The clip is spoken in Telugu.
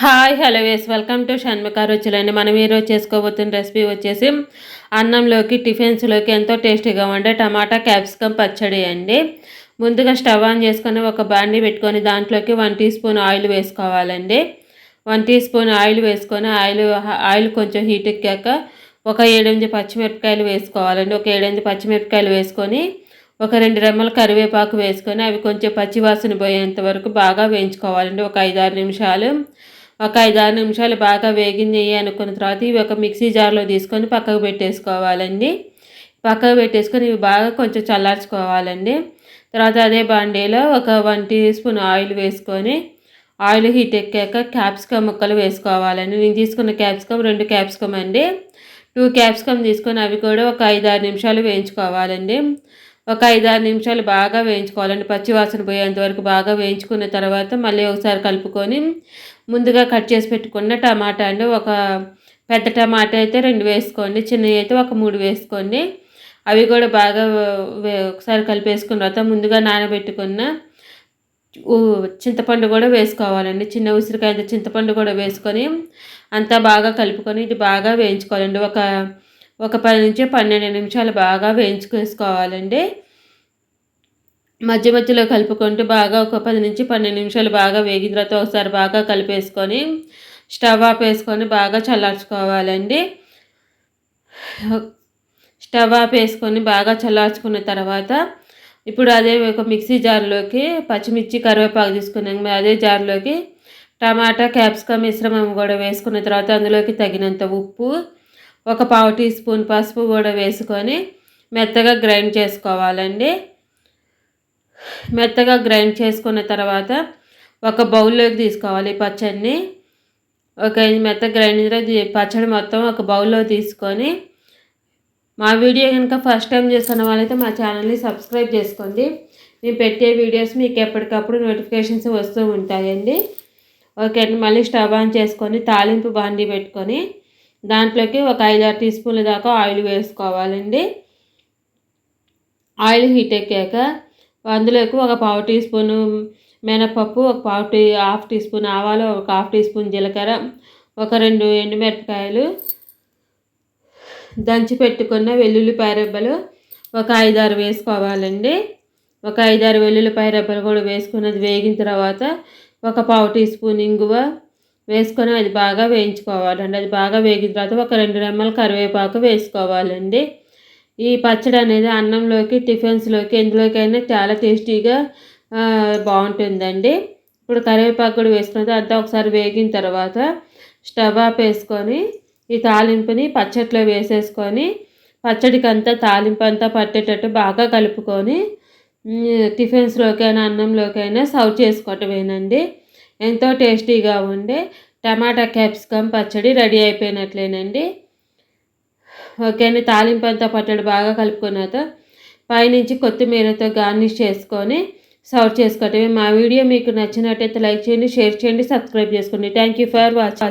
Hi hello welcome to Shanmukha రుచులండి. మనం ఈరోజు చేసుకోబోతున్న రెసిపీ వచ్చేసి అన్నంలోకి టిఫిన్స్లోకి ఎంతో టేస్టీగా ఉండే టమాటా క్యాప్సికమ్ పచ్చడి అండి. ముందుగా స్టవ్ ఆన్ చేసుకొని ఒక బాండీ పెట్టుకొని దాంట్లోకి 1 టీ స్పూన్ ఆయిల్ వేసుకోవాలండి. 1 టీ స్పూన్ ఆయిల్ వేసుకొని ఆయిల్ కొంచెం హీట్ ఎక్కాక ఒక 7-8 పచ్చిమిరపకాయలు వేసుకోవాలండి. ఒక 7-8 పచ్చిమిరపకాయలు వేసుకొని ఒక 2 రెమ్మల కరివేపాకు వేసుకొని అవి కొంచెం పచ్చివాసన పోయేంత వరకు బాగా వేయించుకోవాలండి. ఒక 5-6 నిమిషాలు. ఒక 5-6 నిమిషాలు బాగా వేగినాయి అనుకున్న తర్వాత ఇవి ఒక మిక్సీ జార్లో తీసుకొని పక్కకు పెట్టేసుకోవాలండి. పక్కకు పెట్టేసుకొని ఇవి బాగా కొంచెం చల్లార్చుకోవాలండి. తర్వాత అదే బాండీలో ఒక 1 టీ స్పూన్ ఆయిల్ వేసుకొని ఆయిల్ హీట్ ఎక్కాక క్యాప్సికమ్ ముక్కలు వేసుకోవాలండి. నేను తీసుకున్న క్యాప్సికమ్ 2 క్యాప్సికమ్ అండి. 2 క్యాప్సికమ్ తీసుకొని అవి కూడా ఒక 5-6 నిమిషాలు వేయించుకోవాలండి. ఒక 5-6 నిమిషాలు బాగా వేయించుకోవాలండి. పచ్చివాసన పోయేంత వరకు బాగా వేయించుకున్న తర్వాత మళ్ళీ ఒకసారి కలుపుకొని ముందుగా కట్ చేసి పెట్టుకున్న టమాటా అండి, ఒక పెద్ద టమాటా అయితే 2 వేసుకోండి, చిన్నవి అయితే ఒక 3 వేసుకోండి. అవి కూడా బాగా ఒకసారి కలిపేసుకున్న తర్వాత ముందుగా నానబెట్టుకున్న చింతపండు కూడా వేసుకోవాలండి. చిన్న ఉసిరికాయ చింతపండు కూడా వేసుకొని అంతా బాగా కలుపుకొని ఇది బాగా వేయించుకోవాలండి. ఒక 10-12 నిమిషాలు బాగా వేయించుకోవాలండి. మధ్య మధ్యలో కలుపుకుంటూ బాగా ఒక 10-12 నిమిషాలు బాగా వేగిన తర్వాత ఒకసారి బాగా కలిపేసుకొని స్టవ్ ఆపేసుకొని బాగా చల్లార్చుకోవాలండి. స్టవ్ ఆపేసుకొని బాగా చల్లార్చుకున్న తర్వాత ఇప్పుడు అదే ఒక మిక్సీ జార్లోకి పచ్చిమిర్చి కరివేపాకు తీసుకున్నాం. అదే జార్లోకి టమాటా క్యాప్సికమ్ మిశ్రమం కూడా వేసుకున్న తర్వాత అందులోకి తగినంత ఉప్పు, ఒక 1/4 టీ స్పూన్ పసుపు కూడా వేసుకొని మెత్తగా గ్రైండ్ చేసుకోవాలండి. మెత్తగా గ్రైండ్ చేసుకున్న తర్వాత ఒక బౌల్లోకి తీసుకోవాలి పచ్చడిని. మెత్తగా గ్రైండ్ పచ్చడి మొత్తం ఒక బౌల్లో తీసుకొని మా వీడియో కనుక ఫస్ట్ టైం చేస్తున్న వాళ్ళైతే మా ఛానల్ని సబ్స్క్రైబ్ చేసుకోండి. మేము పెట్టే వీడియోస్ మీకు ఎప్పటికప్పుడు నోటిఫికేషన్స్ వస్తూ ఉంటాయండి. ఓకే అండి. మళ్ళీ స్టవ్ ఆన్ చేసుకొని తాలింపు బాండీ పెట్టుకొని దాంట్లోకి ఒక 5-6 టీ స్పూన్ల దాకా ఆయిల్ వేసుకోవాలండి. ఆయిల్ హీట్ ఎక్కాక అందులోకి ఒక 1/4 టీ స్పూను మినపప్పు, ఒక హాఫ్ టీ స్పూన్ ఆవాలు, ఒక హాఫ్ టీ స్పూన్ జీలకర్ర, ఒక 2 ఎండుమిరపకాయలు, దంచి పెట్టుకున్న వెల్లుల్లిపాయ రెబ్బలు ఒక 5-6 వేసుకోవాలండి. ఒక 5-6 వెల్లుల్లిపాయ రెబ్బలు కూడా వేసుకున్నది వేగిన తర్వాత ఒక 1/4 టీ స్పూన్ ఇంగువ వేసుకొని అది బాగా వేయించుకోవాలండి. అది బాగా వేగిన తర్వాత ఒక 2 రెమ్మల కరివేపాకు వేసుకోవాలండి. ఈ పచ్చడి అనేది అన్నంలోకి టిఫిన్స్లోకి ఎందులోకైనా చాలా టేస్టీగా బాగుంటుందండి. ఇప్పుడు కరివేపాకు కూడా వేసుకున్నది అంతా ఒకసారి వేగిన తర్వాత స్టవ్ ఆపేసుకొని ఈ తాలింపుని పచ్చడిలో వేసేసుకొని పచ్చడికి అంతా తాలింపు అంతా పట్టేటట్టు బాగా కలుపుకొని టిఫిన్స్లోకైనా అన్నంలోకైనా సర్వ్ చేసుకోవటమేనండి. ఎంతో టేస్టీగా ఉండే టమాటా క్యాప్సికమ్ పచ్చడి రెడీ అయిపోయినట్లేనండి. ఓకే అండి. తాలింపు అంతా పచ్చడి బాగా కలుపుకున్నాక పైనుంచి కొత్తిమీరతో గార్నిష్ చేసుకొని సర్వ్ చేసుకోవటమే. మా వీడియో మీకు నచ్చినట్టయితే లైక్ చేయండి, షేర్ చేయండి, సబ్స్క్రైబ్ చేసుకోండి. Thank you for watching.